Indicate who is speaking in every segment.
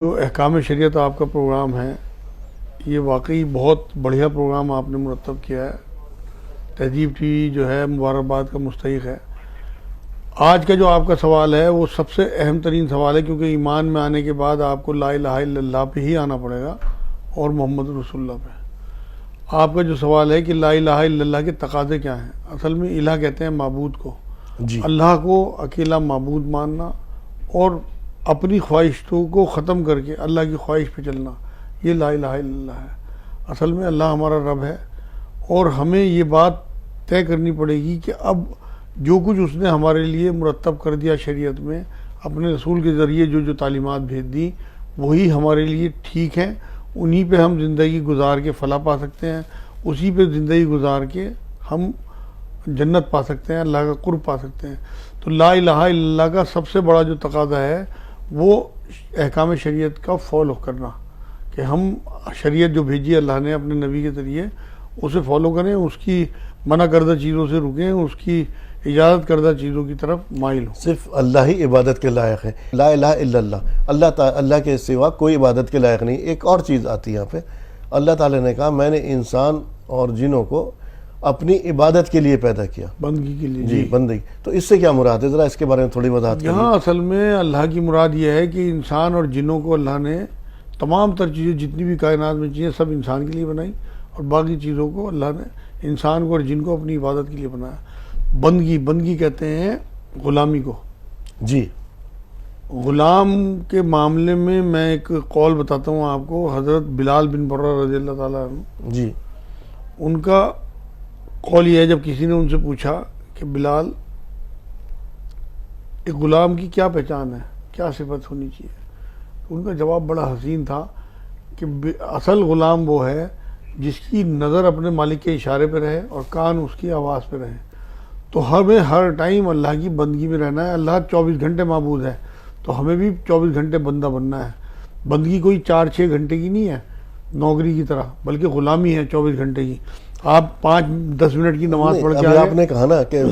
Speaker 1: جو احکام شریعت آپ کا پروگرام ہے، یہ واقعی بہت بڑھیا پروگرام آپ نے مرتب کیا ہے۔ تہذیب ٹی وی جو ہے مبارکباد کا مستحق ہے۔ آج کا جو آپ کا سوال ہے وہ سب سے اہم ترین سوال ہے، کیونکہ ایمان میں آنے کے بعد آپ کو لا الہ الا اللہ پہ ہی آنا پڑے گا اور محمد رسول اللہ پہ۔ آپ کا جو سوال ہے کہ لا الہ الا اللہ کے تقاضے کیا ہیں، اصل میں الہ کہتے ہیں معبود کو، اللہ کو اکیلا معبود ماننا اور اپنی خواہشوں کو ختم کر کے اللہ کی خواہش پہ چلنا، یہ لا الہ الا اللہ ہے۔ اصل میں اللہ ہمارا رب ہے، اور ہمیں یہ بات طے کرنی پڑے گی کہ اب جو کچھ اس نے ہمارے لیے مرتب کر دیا شریعت میں، اپنے رسول کے ذریعے جو تعلیمات بھیج دی، وہی ہمارے لیے ٹھیک ہیں، انہی پہ ہم زندگی گزار کے فلاح پا سکتے ہیں، اسی پہ زندگی گزار کے ہم جنت پا سکتے ہیں، اللہ کا قرب پا سکتے ہیں۔ تو لا الہ الا اللہ کا سب سے بڑا جو تقاضا ہے وہ احکام شریعت کا فالو کرنا، کہ ہم شریعت جو بھیجی اللہ نے اپنے نبی کے ذریعے اسے فالو کریں، اس کی منع کردہ چیزوں سے رکیں، اس کی اجازت کردہ چیزوں کی طرف مائل ہوں۔
Speaker 2: صرف اللہ ہی عبادت کے لائق ہے، لا الہ الا اللہ، اللہ کے سوا کوئی عبادت کے لائق نہیں۔ ایک اور چیز آتی ہے یہاں پہ، اللہ تعالیٰ نے کہا میں نے انسان اور جنوں کو اپنی عبادت کے لیے پیدا کیا،
Speaker 1: بندگی کے لیے۔
Speaker 2: جی بندگی۔ تو اس سے کیا مراد ہے، ذرا اس کے بارے میں تھوڑی وضاحت کریے۔
Speaker 1: یہاں اصل میں اللہ کی مراد یہ ہے کہ انسان اور جنوں کو اللہ نے تمام تر چیزیں، جتنی بھی کائنات میں چیزیں، سب انسان کے لیے بنائی، اور باقی چیزوں کو اللہ نے انسان کو اور جن کو اپنی عبادت کے لیے بنایا۔ بندگی کہتے ہیں غلامی کو۔
Speaker 2: جی
Speaker 1: غلام کے معاملے میں میں ایک قول بتاتا ہوں آپ کو، حضرت بلال بن برہ رضی اللہ تعالیٰ عنہ،
Speaker 2: جی
Speaker 1: ان کا قول یہ ہے، جب کسی نے ان سے پوچھا کہ بلال، ایک غلام کی کیا پہچان ہے، کیا صفت ہونی چاہیے، تو ان کا جواب بڑا حسین تھا کہ اصل غلام وہ ہے جس کی نظر اپنے مالک کے اشارے پہ رہے اور کان اس کی آواز پہ رہے۔ تو ہمیں ہر ٹائم اللہ کی بندگی میں رہنا ہے۔ اللہ 24 گھنٹے معبود ہے، تو ہمیں بھی 24 گھنٹے بندہ بننا ہے۔ بندگی کوئی 4-6 گھنٹے کی نہیں ہے نوکری کی طرح، بلکہ غلامی ہے 24 گھنٹے کی۔ آپ 5-10 منٹ کی نماز پڑھ کے
Speaker 2: ابھی آپ نے کہا نا کہ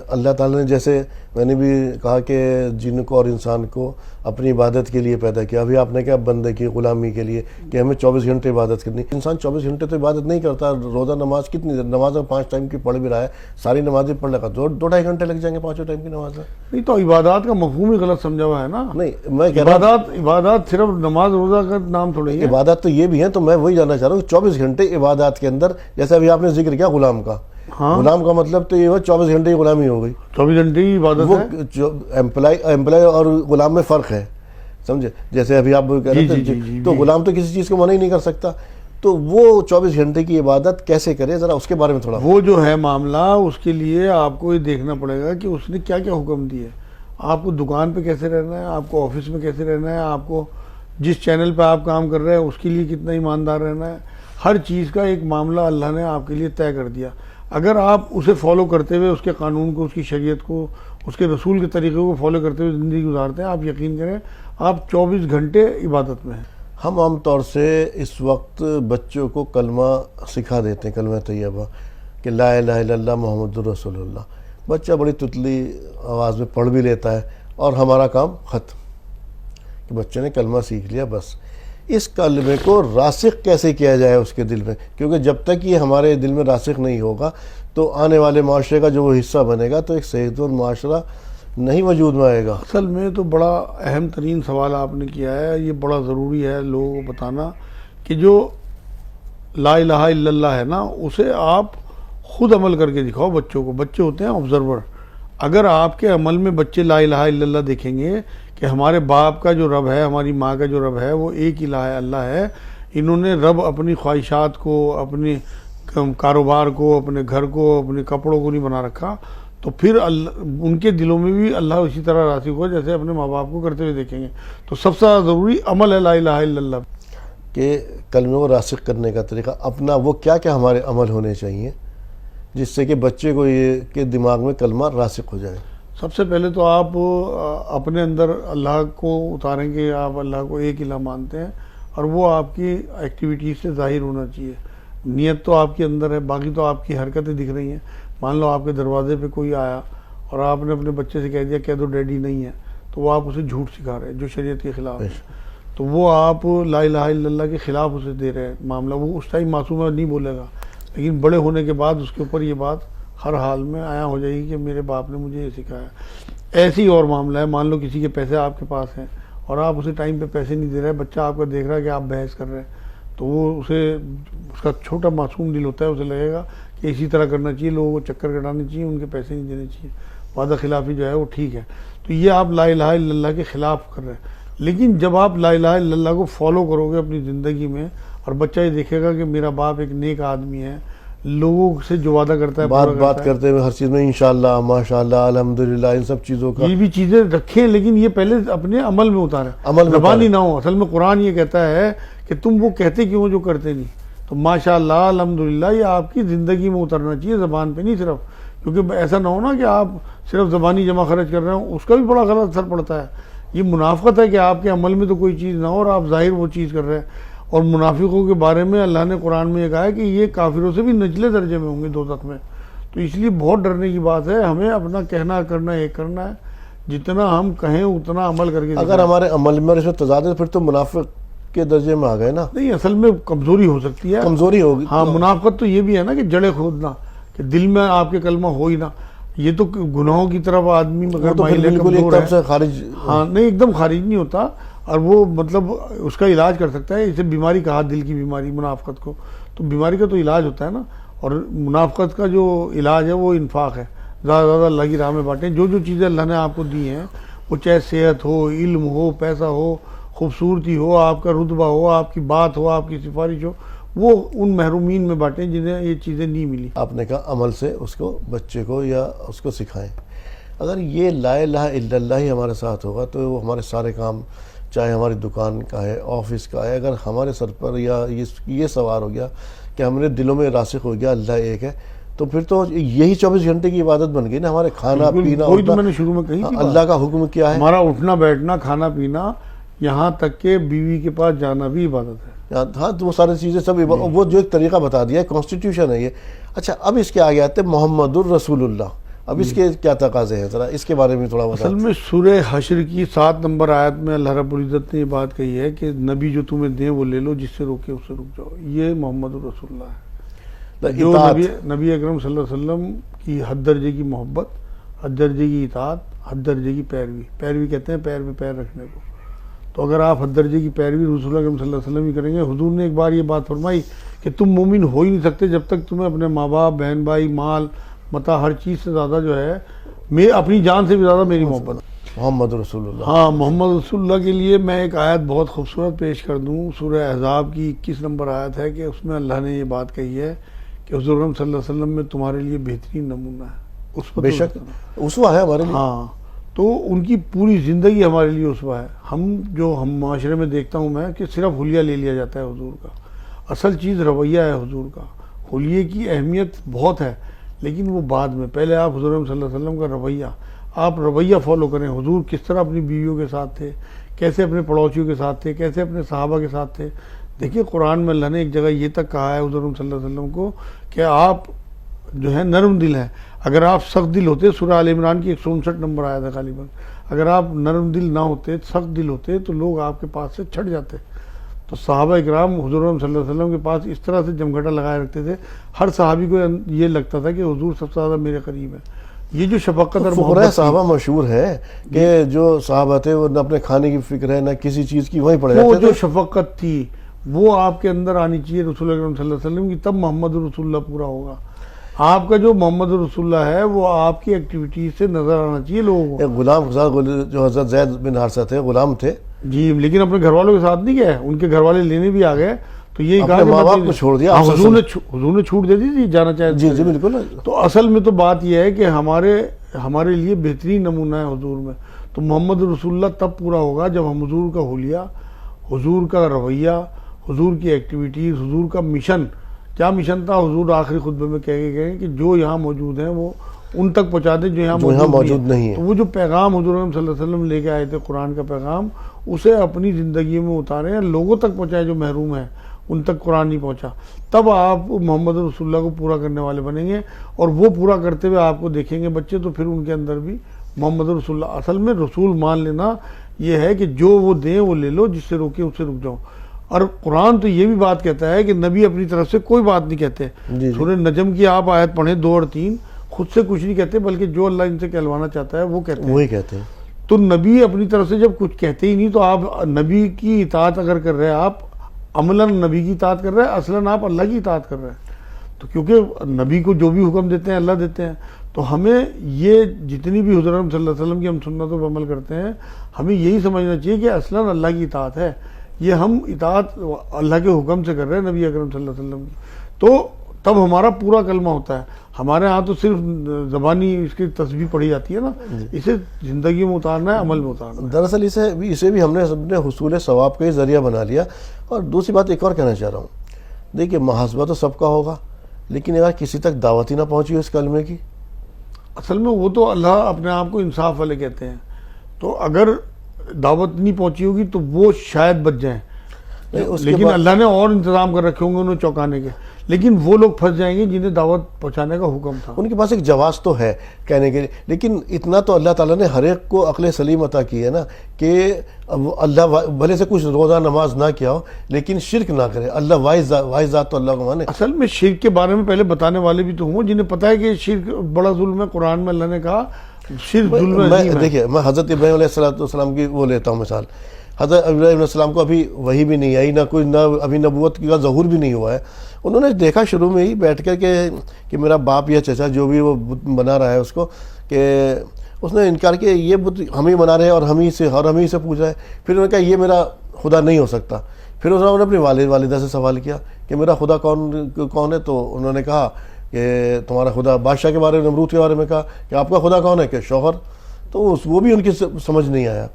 Speaker 2: اللہ تعالیٰ نے، جیسے میں نے بھی کہا کہ جن کو اور انسان کو اپنی عبادت کے لیے پیدا کیا، ابھی آپ نے کہا بندے کی غلامی کے لیے کہ ہمیں 24 گھنٹے عبادت کرنی۔ انسان 24 گھنٹے تو عبادت نہیں کرتا۔ روزہ نماز کتنی نماز 5 ٹائم کی پڑھ بھی رہا ہے، ساری نمازیں پڑھ لگا 2-2.5 گھنٹے لگ جائیں گے 5 ٹائم کی نماز میں۔
Speaker 1: نہیں تو عبادات کا مفہوم ہی غلط سمجھا ہوا ہے نا۔
Speaker 2: نہیں میں کہہ رہا ہوں
Speaker 1: عبادات صرف نماز روزہ کا نام تھوڑی ہے۔
Speaker 2: عبادات تو یہ بھی ہیں، تو میں وہی جاننا چاہ رہا ہوں 24 گھنٹے عبادات کے اندر، جیسے ابھی آپ نے ذکر کیا غلام کا، غلام کا مطلب تو یہ ہوا 24 گھنٹے کی غلامی ہو گئی۔
Speaker 1: 24 گھنٹے کی عبادت ہے۔
Speaker 2: جو امپلائی اور غلام میں فرق ہے، سمجھے؟ جیسے ابھی آپ کہہ رہے تھے، تو غلام تو کسی چیز کو منع ہی نہیں کر سکتا، تو وہ 24 گھنٹے کی عبادت کیسے کرے، ذرا اس کے بارے میں تھوڑا۔
Speaker 1: وہ جو ہے معاملہ، اس کے لیے آپ کو یہ دیکھنا پڑے گا کہ اس نے کیا کیا حکم دیے۔ آپ کو دکان پہ کیسے رہنا ہے، آپ کو آفس میں کیسے رہنا ہے، آپ کو جس چینل پہ آپ کام کر رہے ہیں اس کے لیے کتنا ایماندار رہنا ہے۔ ہر چیز کا ایک معاملہ اللہ نے آپ کے لیے طے کر دیا۔ اگر آپ اسے فالو کرتے ہوئے، اس کے قانون کو، اس کی شریعت کو، اس کے رسول کے طریقے کو فالو کرتے ہوئے زندگی گزارتے ہیں، آپ یقین کریں آپ 24 گھنٹے عبادت میں ہیں۔
Speaker 2: ہم عام طور سے اس وقت بچوں کو کلمہ سکھا دیتے ہیں، کلمہ طیبہ، کہ لا الہ الا اللہ محمد رسول اللہ۔ بچہ بڑی تتلی آواز میں پڑھ بھی لیتا ہے اور ہمارا کام ختم، کہ بچے نے کلمہ سیکھ لیا بس۔ اس کلمے کو راسخ کیسے کیا جائے اس کے دل میں، کیونکہ جب تک یہ ہمارے دل میں راسخ نہیں ہوگا تو آنے والے معاشرے کا جو وہ حصہ بنے گا تو ایک صحت مند معاشرہ نہیں وجود میں آئے گا۔
Speaker 1: اصل میں تو بڑا اہم ترین سوال آپ نے کیا ہے، یہ بڑا ضروری ہے لوگوں کو بتانا کہ جو لا الہ الا اللہ ہے نا، اسے آپ خود عمل کر کے دکھاؤ بچوں کو۔ بچے ہوتے ہیں آبزرور۔ اگر آپ کے عمل میں بچے لا الہ الا اللہ دیکھیں گے کہ ہمارے باپ کا جو رب ہے، ہماری ماں کا جو رب ہے، وہ ایک الہ اللہ ہے، انہوں نے رب اپنی خواہشات کو، اپنے کاروبار کو، اپنے گھر کو، اپنے کپڑوں کو نہیں بنا رکھا، تو پھر ان کے دلوں میں بھی اللہ اسی طرح راسخ ہو جیسے اپنے ماں باپ کو کرتے ہوئے دیکھیں گے۔ تو سب سے زیادہ ضروری عمل ہے لا الہ الا اللہ۔
Speaker 2: کہ کلمے کو راسخ کرنے کا طریقہ اپنا، وہ کیا کیا ہمارے عمل ہونے چاہیے جس سے کہ بچے کو یہ کہ دماغ میں کلمہ راسخ ہو جائے؟
Speaker 1: سب سے پہلے تو آپ اپنے اندر اللہ کو اتاریں کہ آپ اللہ کو ایک الہ مانتے ہیں، اور وہ آپ کی ایکٹیویٹیز سے ظاہر ہونا چاہیے۔ نیت تو آپ کے اندر ہے، باقی تو آپ کی حرکتیں دکھ رہی ہیں۔ مان لو آپ کے دروازے پہ کوئی آیا اور آپ نے اپنے بچے سے کہہ دیا کہہ دو ڈیڈی نہیں ہے، تو وہ آپ اسے جھوٹ سکھا رہے ہیں جو شریعت کے خلاف ہے۔ تو وہ آپ لا الہ الا اللہ کے خلاف اسے دے رہے ہیں معاملہ. وہ اس ٹائم معصوم ہے، نہیں بولے گا، لیکن بڑے ہونے کے بعد اس کے اوپر یہ بات ہر حال میں آیا ہو جائے گی کہ میرے باپ نے مجھے یہ سکھایا. ایسی اور معاملہ ہے، مان لو کسی کے پیسے آپ کے پاس ہیں اور آپ اسے ٹائم پہ پیسے نہیں دے رہے، بچہ آپ کا دیکھ رہا ہے کہ آپ بحث کر رہے ہیں، تو وہ اس کا چھوٹا معصوم دل ہوتا ہے، اسے لگے گا کہ اسی طرح کرنا چاہیے، لوگوں کو چکر کٹانے چاہیے، ان کے پیسے نہیں دینے چاہیے، وعدہ خلافی جو ہے وہ ٹھیک ہے. تو یہ آپ لا الہ الا اللہ کے خلاف کر رہے ہیں. لیکن جب آپ لا الہ الا اللہ کو فالو کرو گے اپنی زندگی میں، اور بچہ یہ دیکھے گا کہ میرا باپ ایک نیک آدمی ہے، لوگوں سے جو وعدہ کرتا ہے
Speaker 2: بات کرتے ہوئے ہر چیز میں انشاءاللہ، ماشاءاللہ، الحمدللہ، ان سب چیزوں کا
Speaker 1: یہ بھی چیزیں رکھیں، لیکن یہ پہلے اپنے عمل میں اتاریں، زبانی نہ ہو. اصل میں قرآن یہ کہتا ہے کہ تم وہ کہتے کیوں جو کرتے نہیں. تو ماشاءاللہ، الحمدللہ، یہ آپ کی زندگی میں اترنا چاہیے، زبان پہ نہیں صرف. کیونکہ ایسا نہ ہو نا کہ آپ صرف زبانی جمع خرچ کر رہے ہوں، اس کا بھی بڑا غلط اثر پڑتا ہے. یہ منافقت ہے کہ آپ کے عمل میں تو کوئی چیز نہ ہو اور آپ ظاہر وہ چیز کر رہے ہیں. اور منافقوں کے بارے میں اللہ نے قرآن میں یہ کہا ہے کہ یہ کافروں سے بھی نچلے درجے میں ہوں گے دوزخ میں. تو اس لیے بہت ڈرنے کی بات ہے. ہمیں اپنا کہنا کرنا ایک کرنا ہے، جتنا ہم کہیں اتنا عمل کر کے
Speaker 2: اگر ہمارے عمل میں اور اس میں تضاد ہے، پھر تو منافق کے درجے میں آ گئے نا.
Speaker 1: نہیں، اصل میں کمزوری ہو سکتی ہے،
Speaker 2: کمزوری ہوگی.
Speaker 1: ہاں، منافقت تو یہ بھی ہے نا کہ جڑیں کھودنا، کہ دل میں آپ کے کلمہ ہو ہی نہ. یہ تو گناہوں کی طرف آدمی مگر مائل ہے، کمزور ہے.
Speaker 2: خارج.
Speaker 1: ہاں، نہیں، ایک دم خارج نہیں ہوتا، اور وہ مطلب اس کا علاج کر سکتا ہے. اسے بیماری کہا، دل کی بیماری منافقت کو، تو بیماری کا تو علاج ہوتا ہے نا. اور منافقت کا جو علاج ہے وہ انفاق ہے، زیادہ زیادہ اللہ کی راہ میں بانٹیں. جو چیزیں اللہ نے آپ کو دی ہیں، وہ چاہے صحت ہو، علم ہو، پیسہ ہو، خوبصورتی ہو، آپ کا رتبہ ہو، آپ کی بات ہو، آپ کی سفارش ہو، وہ ان محرومین میں بانٹیں جنہیں یہ چیزیں نہیں ملی.
Speaker 2: آپ نے کہا عمل سے اس کو، بچے کو یا اس کو سکھائیں. اگر یہ لا الہ الا اللہ ہی ہمارے ساتھ ہوگا تو وہ ہمارے سارے کام، چاہے ہماری دکان کا ہے، آفس کا ہے، اگر ہمارے سر پر یا یہ سوار ہو گیا کہ ہمارے دلوں میں راسخ ہو گیا اللہ ایک ہے، تو پھر تو یہی 24 گھنٹے کی عبادت بن گئی نا. ہمارے کھانا پینا،
Speaker 1: وہی تو میں نے شروع میں کہی تھی،
Speaker 2: اللہ کا حکم کیا ہے،
Speaker 1: ہمارا اٹھنا بیٹھنا، کھانا پینا، یہاں تک کہ بیوی کے پاس جانا بھی عبادت ہے.
Speaker 2: ہاں، تو وہ ساری چیزیں سب وہ جو ایک طریقہ بتا دیا ہے، کانسٹیٹیوشن ہے یہ. اچھا، اب اس کے آگے آتے ہیں محمد الرسول اللہ. اب اس کے کیا تقاضے ہیں، ذرا اس کے بارے میں تھوڑا بتا.
Speaker 1: اصل میں سورہ حشر کی 7 نمبر آیت میں اللہ رب العزت نے یہ بات کہی ہے کہ نبی جو تمہیں دیں وہ لے لو، جس سے روکے اس سے رک جاؤ. یہ محمد الرسول اللہ ہے، جو نبی اکرم صلی اللہ علیہ وسلم کی حد درجے کی محبت، حد درجے کی اطاعت، حد درجے کی پیروی کہتے ہیں پیر پہ پیر رکھنے کو. تو اگر آپ حد درجے کی پیروی رسول اللہ اکرم صلی اللہ علیہ وسلم ہی کریں گے. حضور نے ایک بار یہ بات فرمائی کہ تم مومن ہو ہی نہیں سکتے جب تک تمہیں اپنے ماں باپ، بہن بھائی، مال متا، ہر چیز سے زیادہ جو ہے، میں اپنی جان سے بھی زیادہ میری محبت.
Speaker 2: محمد رسول اللہ.
Speaker 1: ہاں، محمد رسول اللہ کے لیے میں ایک آیت بہت خوبصورت پیش کر دوں. سورہ احزاب کی 21 نمبر آیت ہے کہ اس میں اللہ نے یہ بات کہی ہے کہ حضور صلی اللہ علیہ وسلم میں تمہارے لیے بہترین نمونہ ہے. اس پر
Speaker 2: بے شک اسوہ ہے ہمارے لیے.
Speaker 1: ہاں، تو ان کی پوری زندگی ہمارے لیے اسوہ ہے. ہم معاشرے میں دیکھتا ہوں میں کہ صرف حلیہ لے لیا جاتا ہے حضور کا. اصل چیز رویہ ہے حضور کا. حلیے کی اہمیت بہت ہے، لیکن وہ بعد میں. پہلے آپ حضور صلی اللہ علیہ وسلم کا رویہ، آپ رویہ فالو کریں. حضور کس طرح اپنی بیویوں کے ساتھ تھے، کیسے اپنے پڑوسیوں کے ساتھ تھے، کیسے اپنے صحابہ کے ساتھ تھے. دیکھیے قرآن میں اللہ نے ایک جگہ یہ تک کہا ہے حضور صلی اللہ علیہ وسلم کو کہ آپ جو ہے نرم دل ہیں. اگر آپ سخت دل ہوتے، سورہ آل عمران کی 159 نمبر آیا تھا غالباً، اگر آپ نرم دل نہ ہوتے، سخت دل ہوتے، تو لوگ آپ کے پاس سے چھٹ جاتے. تو صحابہ اکرام حضور صلی اللہ علیہ وسلم کے پاس اس طرح سے جمگھٹا لگائے رکھتے تھے، ہر صحابی کو یہ لگتا تھا کہ حضور سب سے زیادہ میرے قریب ہے. یہ جو شفقت اور
Speaker 2: فقراء صحابہ مشہور ہے کہ جو صحابہ تھے وہ نہ اپنے کھانے کی فکر ہے نہ کسی چیز کی، وہیں پڑے رہتے
Speaker 1: تھے.
Speaker 2: تھے.
Speaker 1: وہ جو شفقت تھی وہ آپ کے اندر آنی چاہیے رسول اکرم صلی اللہ علیہ وسلم کی، تب محمد رسول اللہ پورا ہوگا. آپ کا جو محمد رسول اللہ ہے وہ آپ کی ایکٹیویٹیز سے نظر آنا چاہیے لوگوں کو.
Speaker 2: ایک غلام جو حضرت زید بن حارثہ تھے، غلام تھے
Speaker 1: جی، لیکن اپنے گھر والوں کے ساتھ نہیں گئے، ان کے گھر والے لینے بھی آ گئے. تو یہی کہا کہ
Speaker 2: ماں باپ کو چھوڑ دیا.
Speaker 1: حضور نے چھوٹ دے دی تھی جانا چاہے.
Speaker 2: جی جی بالکل.
Speaker 1: تو اصل میں تو بات یہ ہے کہ ہمارے لیے بہترین نمونہ ہے حضور میں. تو محمد رسول اللہ تب پورا ہوگا جب ہم حضور کا حلیہ، حضور کا رویہ، حضور کی ایکٹیویٹیز، حضور کا مشن. کیا مشن تھا؟ حضور آخری خطبے میں کہہ کے گئے کہ جو یہاں موجود ہیں وہ ان تک پہنچا دیں جو یہاں موجود نہیں ہے. تو وہ جو پیغام حضور صلی اللہ علیہ وسلم لے کے آئے تھے، قرآن کا پیغام، اسے اپنی زندگی میں اتاریں، لوگوں تک پہنچائے جو محروم ہیں، ان تک قرآن نہیں پہنچا. تب آپ محمد رسول اللہ کو پورا کرنے والے بنیں گے، اور وہ پورا کرتے ہوئے آپ کو دیکھیں گے بچے، تو پھر ان کے اندر بھی محمد رسول اللہ. اصل میں رسول مان لینا یہ ہے کہ جو وہ دیں وہ لے لو، جس سے روکیں اس سے رک جاؤ. اور قرآن تو یہ بھی بات کہتا ہے کہ نبی اپنی طرف سے کوئی بات نہیں کہتے. سورہ نجم کی آپ آیت پڑھیں 2 اور 3، خود سے کچھ نہیں کہتے بلکہ جو اللہ ان سے کہلوانا چاہتا ہے وہ کہتے ہیں،
Speaker 2: وہی کہتے ہیں.
Speaker 1: تو نبی اپنی طرف سے جب کچھ کہتے ہی نہیں تو آپ نبی کی اطاعت اگر کر رہے ہیں، آپ عملاً نبی کی اطاعت کر رہے ہیں، اصلاً آپ اللہ کی اطاعت کر رہے ہیں. تو کیونکہ نبی کو جو بھی حکم دیتے ہیں اللہ دیتے ہیں، تو ہمیں یہ جتنی بھی حضور صلی اللہ علیہ وسلم کی ہم سنتوں پر عمل کرتے ہیں، ہمیں یہی سمجھنا چاہیے کہ اصلاً اللہ کی اطاعت ہے. یہ ہم اطاعت اللہ کے حکم سے کر رہے ہیں نبی اکرم صلی اللہ علیہ وسلم کی، تو تب ہمارا پورا کلمہ ہوتا ہے. ہمارے ہاں تو صرف زبانی اس کی تسبیح پڑھی جاتی ہے نا، اسے زندگی میں اتارنا ہے، عمل میں اتارنا ہے.
Speaker 2: دراصل اسے بھی ہم نے سب نے حصول ثواب کا ہی ذریعہ بنا لیا. اور دوسری بات ایک اور کہنا چاہ رہا ہوں، دیکھیے محاسبہ تو سب کا ہوگا، لیکن اگر کسی تک دعوت ہی نہ پہنچی ہو اس کلمے کی،
Speaker 1: اصل میں وہ تو اللہ اپنے آپ کو انصاف والے کہتے ہیں. تو اگر دعوت نہیں پہنچی ہوگی تو وہ شاید بچ جائیں، لیکن اللہ نے اور انتظام کر رکھے ہوں گے انہیں چوکانے کے. لیکن وہ لوگ پھنس جائیں گے جنہیں دعوت پہنچانے کا حکم تھا.
Speaker 2: ان کے پاس ایک جواز تو ہے کہنے کے لیے، لیکن اتنا تو اللہ تعالیٰ نے ہر ایک کو عقل سلیم عطا کی ہے نا کہ اللہ بھلے سے کچھ روزہ نماز نہ کیا ہو لیکن شرک نہ کرے. اللہ واحد ذات تو اللہ کو مانے.
Speaker 1: اصل میں شرک کے بارے میں پہلے بتانے والے بھی تو ہوں جنہیں پتہ ہے کہ شرک بڑا ظلم ہے. قرآن میں اللہ نے کہا شرک ظلم عظیم ہے.
Speaker 2: دیکھیے میں حضرت ابراہیم علیہ السلام کی وہ لیتا ہوں مثال. حضرت ابراہیم علیہ السلام کو ابھی وحی بھی نہیں آئی، نہ ابھی نبوت کا ظہور بھی نہیں ہوا ہے. انہوں نے دیکھا شروع میں ہی بیٹھ کر کہ میرا باپ یا چچا جو بھی وہ بت بنا رہا ہے اس کو، کہ اس نے انکار کیا یہ بت ہم ہی بنا رہے ہیں اور ہم ہی سے پوچھ رہا ہے. پھر انہوں نے کہا یہ میرا خدا نہیں ہو سکتا. پھر انہوں نے اپنی والدہ سے سوال کیا کہ میرا خدا کون ہے؟ تو انہوں نے کہا کہ تمہارا خدا بادشاہ کے بارے میں، نمرود کے بارے میں کہا کہ آپ کا خدا کون ہے؟ کہ شوہر. تو وہ بھی ان کی سمجھ نہیں آیا.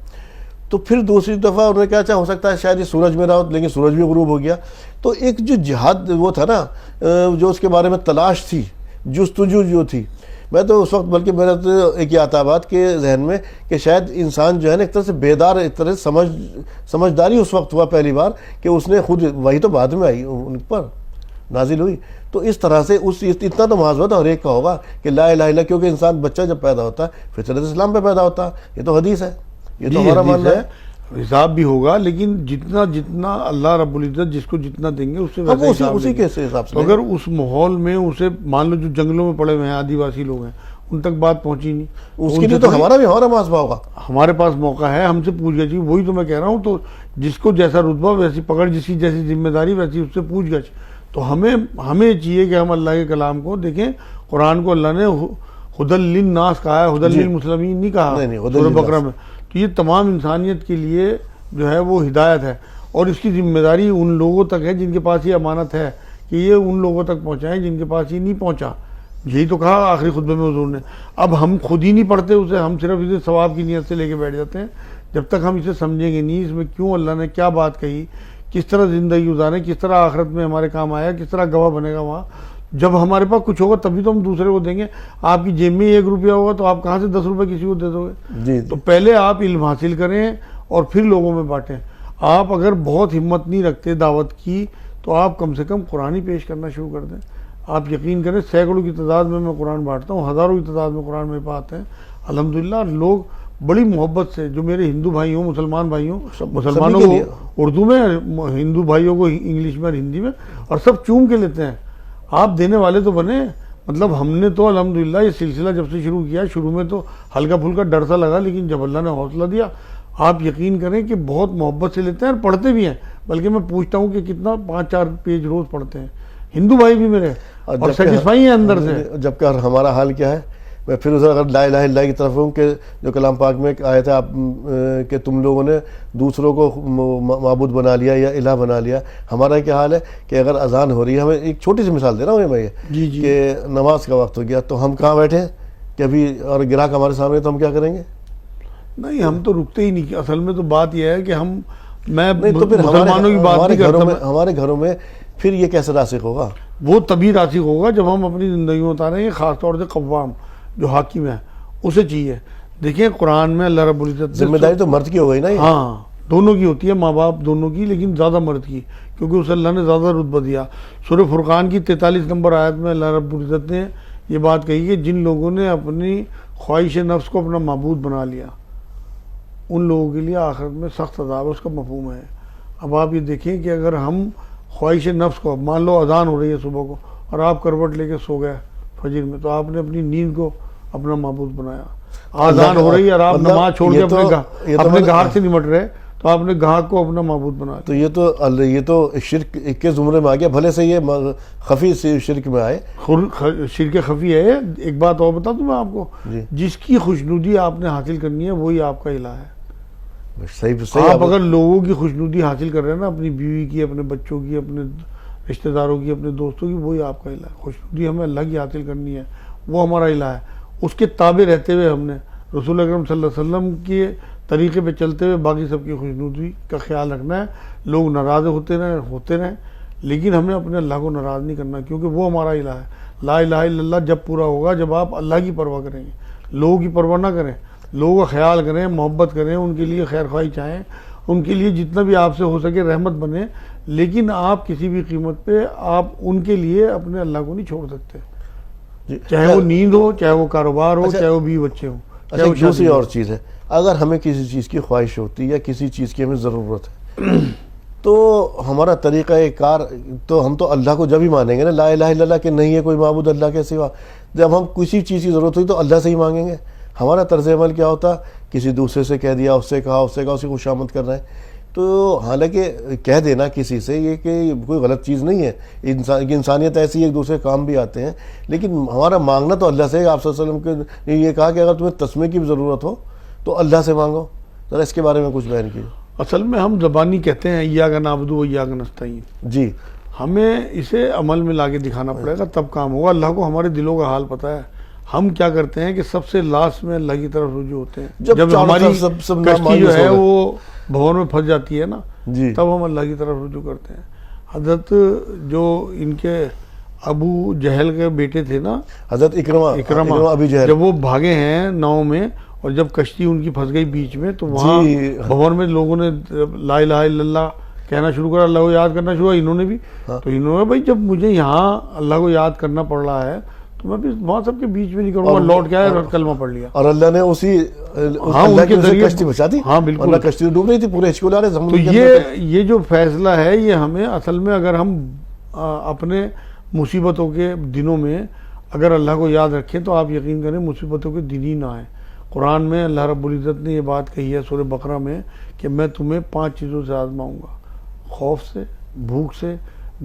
Speaker 2: تو پھر دوسری دفعہ انہوں نے کہا اچھا ہو سکتا ہے شاید یہ سورج میں رہا ہو، لیکن سورج بھی غروب ہو گیا. تو ایک جو جہاد وہ تھا نا، جو اس کے بارے میں تلاش تھی، جستجو جو تھی، میں تو اس وقت بلکہ میرا تو ایک یہ آتا بات کہ ذہن میں کہ شاید انسان جو ہے نا ایک طرح سے بیدار، ایک طرح سے سمجھداری اس وقت ہوا پہلی بار کہ اس نے خود، وہی تو بعد میں آئی ان پر نازل ہوئی. تو اس طرح سے اتنا تو محاذ ہر ایک کا ہوگا کہ لا الہ الا، کیونکہ انسان بچہ جب پیدا ہوتا ہے فطرت اسلام پہ پیدا ہوتا ہے. یہ تو حدیث ہے، یہ تو ہمارا ماننا ہے.
Speaker 1: حساب بھی ہوگا، لیکن جتنا اللہ رب العزت جس کو جتنا دیں گے اس سے ویسا
Speaker 2: اسی کے حساب سے.
Speaker 1: اگر اس ماحول میں اسے مان لو جو جنگلوں میں پڑے ہوئے ہیں آدی واسی لوگ ہیں ان تک بات پہنچی نہیں،
Speaker 2: اس کے لیے تو ہمارا محاسبہ ہوگا.
Speaker 1: ہمارے پاس موقع ہے، ہم سے پوچھ گچھ. وہی تو میں کہہ رہا ہوں، تو جس کو جیسا رتبہ ویسی پکڑ، جس کی جیسی ذمہ داری ویسی اس سے پوچھ گچھ. تو ہمیں چاہیے کہ ہم اللہ کے کلام کو دیکھیں. قرآن کو اللہ نے ہدی للناس کہا ہے، ہدی للمسلمین نہیں کہا سورہ بقرہ میں. تو یہ تمام انسانیت کے لیے جو ہے وہ ہدایت ہے، اور اس کی ذمہ داری ان لوگوں تک ہے جن کے پاس یہ امانت ہے کہ یہ ان لوگوں تک پہنچائیں جن کے پاس یہ نہیں پہنچا. یہی تو کہا آخری خطبے میں حضور نے. اب ہم خود ہی نہیں پڑھتے اسے، ہم صرف اسے ثواب کی نیت سے لے کے بیٹھ جاتے ہیں. جب تک ہم اسے سمجھیں گے نہیں اس میں کیوں اللہ نے کیا بات کہی، کس طرح زندگی گزاریں، کس طرح آخرت میں ہمارے کام آیا، کس طرح گواہ بنے گا وہاں. جب ہمارے پاس کچھ ہوگا تبھی تو ہم دوسرے کو دیں گے. آپ کی جیب میں 1 روپیہ ہوگا تو آپ کہاں سے 10 روپے کسی کو دے دو گے؟ تو پہلے آپ علم حاصل کریں اور پھر لوگوں میں بانٹیں. آپ اگر بہت ہمت نہیں رکھتے دعوت کی تو آپ کم سے کم قرآن ہی پیش کرنا شروع کر دیں. آپ یقین کریں سینکڑوں کی تعداد میں قرآن بانٹتا ہوں، ہزاروں کی تعداد میں قرآن میرے پاس آتے ہیں. الحمدللہ لوگ بڑی محبت سے، جو میرے ہندو بھائی ہوں، مسلمان بھائی ہوں، مسلمانوں کو اردو میں، ہندو بھائیوں کو انگلش میں اور ہندی میں، اور سب چوم کے لیتے ہیں. آپ دینے والے تو بنے. مطلب ہم نے تو الحمدللہ یہ سلسلہ جب سے شروع کیا، شروع میں تو ہلکا پھلکا ڈر سا لگا، لیکن جب اللہ نے حوصلہ دیا آپ یقین کریں کہ بہت محبت سے لیتے ہیں اور پڑھتے بھی ہیں. بلکہ میں پوچھتا ہوں کہ کتنا 5-4 پیج روز پڑھتے ہیں ہندو بھائی بھی میرے، اور سیٹسفائی ہیں اندر سے.
Speaker 2: جبکہ ہمارا حال کیا ہے، میں پھر اسے اگر لا الہ الا اللہ کی طرف ہوں کہ جو کلام پاک میں آیا تھا آپ کہ تم لوگوں نے دوسروں کو معبود بنا لیا یا الہ بنا لیا. ہمارا کیا حال ہے کہ اگر اذان ہو رہی ہے، ہمیں ایک چھوٹی سی مثال دے رہا ہوں میں یہ کہ نماز کا وقت ہو گیا تو ہم کہاں بیٹھے کہ ابھی اور گراہک ہمارے سامنے تو ہم کیا کریں گے؟
Speaker 1: نہیں، ہم تو رکتے ہی نہیں. اصل میں تو بات یہ ہے کہ میں مسلمانوں کی بات نہیں کرتا.
Speaker 2: ہمارے گھروں میں پھر یہ کیسے راسخ ہوگا؟
Speaker 1: وہ تبھی راسخ ہوگا جب ہم اپنی زندگی میں اتاریں گے. خاص طور سے قوام جو حاکم ہے اسے چاہیے. دیکھیں قرآن میں اللہ رب العزت،
Speaker 2: ذمہ داری تو مرد کی ہو گئی نا.
Speaker 1: ہاں دونوں کی ہوتی ہے، ماں باپ دونوں کی، لیکن زیادہ مرد کی، کیونکہ اسے اللہ نے زیادہ رتبہ دیا. سورہ فرقان کی 43 نمبر آیت میں اللہ رب العزت نے یہ بات کہی کہ جن لوگوں نے اپنی خواہش نفس کو اپنا معبود بنا لیا ان لوگوں کے لیے آخرت میں سخت عذاب ہے، اس کا مفہوم ہے۔ اب آپ یہ دیکھیں کہ اگر ہم خواہش نفس کو، مان لو اذان ہو رہی ہے صبح کو اور آپ کروٹ لے کے سو گئے فجر میں، تو آپ نے اپنی نیند کو اپنا معبود بنایا۔ آذان ہو رہی ہے اور آپ نماز چھوڑ کے اپنے گاہک سے نمٹ رہے، تو آپ نے گاہک کو اپنا معبود بنایا۔
Speaker 2: تو یہ تو شرک کے زمرے میں آ گیا، بھلے سے یہ خفی سے شرک میں آئے۔
Speaker 1: شرک خفی ہے۔ ایک بات اور بتا دوں میں آپ کو،
Speaker 2: جی
Speaker 1: جس کی خوشنودی آپ نے حاصل کرنی ہے وہی آپ کا الہ ہے۔
Speaker 2: صحیح
Speaker 1: آپ اگر لوگوں کی خوشنودی حاصل کر رہے ہیں نا، اپنی بیوی کی، اپنے بچوں کی، اپنے رشتہ داروں کی، اپنے دوستوں کی، وہی آپ کا الہ ہے۔ خوشنودی ہمیں اللہ کی حاصل کرنی ہے، وہ ہمارا الہ ہے۔ اس کے تابع رہتے ہوئے ہم نے رسول اکرم صلی اللہ علیہ وسلم کے طریقے پہ چلتے ہوئے باقی سب کی خوشنودی کا خیال رکھنا ہے۔ لوگ ناراض ہوتے رہیں لیکن ہمیں اپنے اللہ کو ناراض نہیں کرنا، کیونکہ وہ ہمارا الہ ہے۔ لا الہ الا اللہ جب پورا ہوگا جب آپ اللہ کی پرواہ کریں گے، لوگوں کی پرواہ نہ کریں، لوگوں کا خیال کریں، محبت کریں، ان کے لیے خیر خواہی چاہیں، ان کے لیے جتنا بھی آپ سے ہو سکے رحمت بنے، لیکن آپ کسی بھی قیمت پہ آپ ان کے لیے اپنے اللہ کو نہیں چھوڑ سکتے، چاہے وہ نیند ہو، چاہے وہ کاروبار ہو، چاہے وہ بیوی بچے ہوں۔
Speaker 2: اچھا ایک دوسری اور چیز ہے، اگر ہمیں کسی چیز کی خواہش ہوتی ہے یا کسی چیز کی ہمیں ضرورت ہے تو ہمارا طریقہ کار تو ہم تو اللہ کو جب ہی مانیں گے نا، لا الہ الا اللہ کہ نہیں ہے کوئی معبود اللہ کے سوا۔ جب ہم کسی چیز کی ضرورت ہوئی تو اللہ سے ہی مانگیں گے۔ ہمارا طرز عمل کیا ہوتا، کسی دوسرے سے کہہ دیا، اس سے کہا، اس کی خوشامد کر رہے ہیں۔ تو حالانکہ کہہ دینا کسی سے یہ کہ کوئی غلط چیز نہیں ہے، انسانیت ایسی ہے، ایک دوسرے کام بھی آتے ہیں، لیکن ہمارا مانگنا تو اللہ سے۔ آپ صلی اللہ علیہ وسلم نے یہ کہا کہ اگر تمہیں تسمے کی بھی ضرورت ہو تو اللہ سے مانگو۔ ذرا اس کے بارے میں کچھ بیان کیجیے۔
Speaker 1: اصل میں ہم زبانی کہتے ہیں ایاک نعبد و ایاک نستعین،
Speaker 2: جی
Speaker 1: ہمیں اسے عمل میں لا کے دکھانا پڑے گا، تب کام ہوگا۔ اللہ کو ہمارے دلوں کا حال پتہ ہے۔ ہم کیا کرتے ہیں کہ سب سے لاسٹ میں اللہ کی طرف رجوع ہوتے ہیں، جب ہماری کشتی جو ہے وہ بھور میں پھنس جاتی ہے نا،
Speaker 2: جی
Speaker 1: تب ہم اللہ کی طرف رجوع کرتے ہیں۔ حضرت جو ان کے ابو جہل کے بیٹے تھے نا،
Speaker 2: حضرت اکرمہ ابی جہل،
Speaker 1: جب وہ بھاگے ہیں ناؤ میں اور جب کشتی ان کی پھنس گئی بیچ میں، تو وہاں بھور میں لوگوں نے لا الہ الا اللہ کہنا شروع کرا، اللہ کو یاد کرنا شروع، انہوں نے بھی۔ تو انہوں نے بھائی جب مجھے یہاں اللہ کو یاد کرنا پڑ رہا ہے تو میں بھی وہاں سب کے بیچ میں نہیں کروں گا، لوٹ کے آئے اور کلمہ پڑھ لیا،
Speaker 2: اور اللہ نے اسی
Speaker 1: ان کے ذریعے
Speaker 2: کشتی بچا دی۔
Speaker 1: ہاں بالکل،
Speaker 2: کشتی ڈوب رہی تھی، پورے ہچکولہ رہے
Speaker 1: تو یہ جو فیصلہ ہے یہ ہمیں اصل میں، اگر ہم اپنے مصیبتوں کے دنوں میں اگر اللہ کو یاد رکھیں تو آپ یقین کریں مصیبتوں کے دن ہی نہ آئیں۔ قرآن میں اللہ رب العزت نے یہ بات کہی ہے سورہ بقرہ میں کہ میں تمہیں 5 چیزوں سے آزماؤں گا، خوف سے، بھوک سے،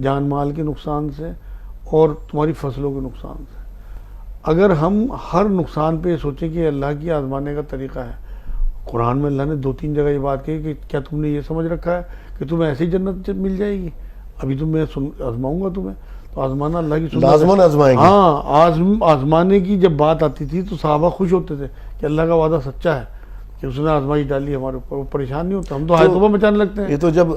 Speaker 1: جان مال کے نقصان سے اور تمہاری فصلوں کے نقصان سے۔ اگر ہم ہر نقصان پہ یہ سوچیں کہ اللہ کی آزمانے کا طریقہ ہے، قرآن میں اللہ نے 2-3 جگہ یہ بات کہی کہ کیا تم نے یہ سمجھ رکھا ہے کہ تمہیں ایسی جنت مل جائے گی، ابھی تو میں آزماؤں گا تمہیں۔ تو آزمانا اللہ کی سنت ہے۔
Speaker 2: لازماً آزمائیں گے۔
Speaker 1: ہاں، آزمانے کی جب بات آتی تھی تو صحابہ خوش ہوتے تھے کہ اللہ کا وعدہ سچا ہے کہ اس نے آزمائی ڈالی ہمارے اوپر، وہ پریشان نہیں ہوتا، ہم تو ہائے توبہ مچانے لگتے ہیں۔
Speaker 2: یہ تو جب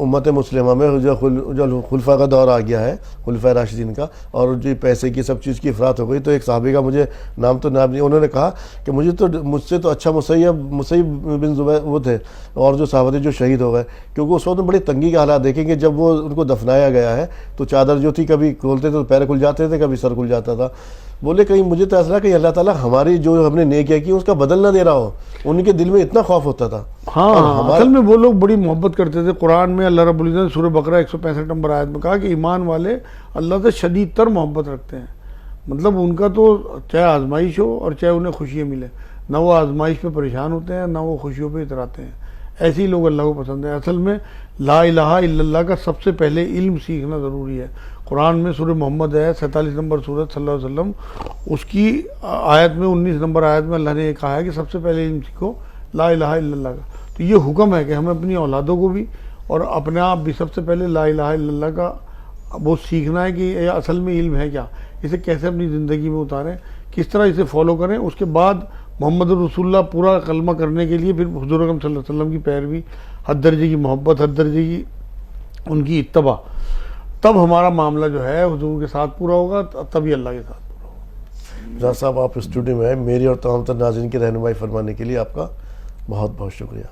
Speaker 2: امت مسلمہ میں جو خلفاء کا دور آ گیا ہے، خلفاء راشدین کا، اور جو پیسے کی سب چیز کی افراط ہو گئی، تو ایک صحابی کا مجھے نام تو نہیں، انہوں نے کہا کہ مجھ سے تو اچھا مسیب بن زبیر وہ تھے، اور جو صحابہ تھے جو شہید ہو گئے، کیونکہ اس وقت بڑی تنگی کے حالات دیکھیں کہ جب وہ ان کو دفنایا گیا ہے تو چادر جو تھی کبھی کھولتے تھے تو پیر کھل جاتے تھے، کبھی سر کھل جاتا تھا۔ بولے کہیں مجھے تو ایسا کہ اللہ تعالیٰ ہماری جو ہم نے نیکیاں کی اس کا بدل نہ دے رہا ہو، ان کے دل میں اتنا خوف ہوتا تھا۔
Speaker 1: ہاں، اصل میں وہ لوگ بڑی محبت کرتے تھے۔ قرآن میں اللہ رب العزت نے سورہ بقرہ 165 نمبر آیت میں کہا کہ ایمان والے اللہ سے شدید تر محبت رکھتے ہیں، مطلب ان کا تو چاہے آزمائش ہو اور چاہے انہیں خوشیاں ملے، نہ وہ آزمائش پہ پریشان ہوتے ہیں نہ وہ خوشیوں پہ اتراتے ہیں، ایسے ہی لوگ اللہ کو پسند ہیں۔ اصل میں لا الہ الا اللہ کا سب سے پہلے علم سیکھنا ضروری ہے۔ قرآن میں سورہ محمد ہے 47 نمبر سورت صلی اللہ علیہ وسلم، اس کی آیت میں 19 نمبر آیت میں اللہ نے یہ کہا ہے کہ سب سے پہلے علم سیکھو لا الہ الا اللہ کا۔ تو یہ حکم ہے کہ ہمیں اپنی اولادوں کو بھی اور اپنے آپ بھی سب سے پہلے لا الہ الا اللہ کا وہ سیکھنا ہے کہ یہ اصل میں علم ہے کیا، اسے کیسے اپنی زندگی میں اتاریں، کس طرح اسے فالو کریں۔ اس کے بعد محمد رسول اللہ پورا کلمہ کرنے کے لیے پھر حضور اکرم صلی اللہ علیہ وسلم کی پیروی، حد درجے کی محبت، حد درجے کی ان کی اتباع، تب ہمارا معاملہ جو ہے حضور کے ساتھ پورا ہوگا، تبھی اللہ کے ساتھ پورا ہوگا۔
Speaker 2: جہاں صاحب آپ اسٹوڈیو میں آئے، میری اور تمام تر ناظرین کی رہنمائی فرمانے کے لیے آپ کا بہت بہت شکریہ۔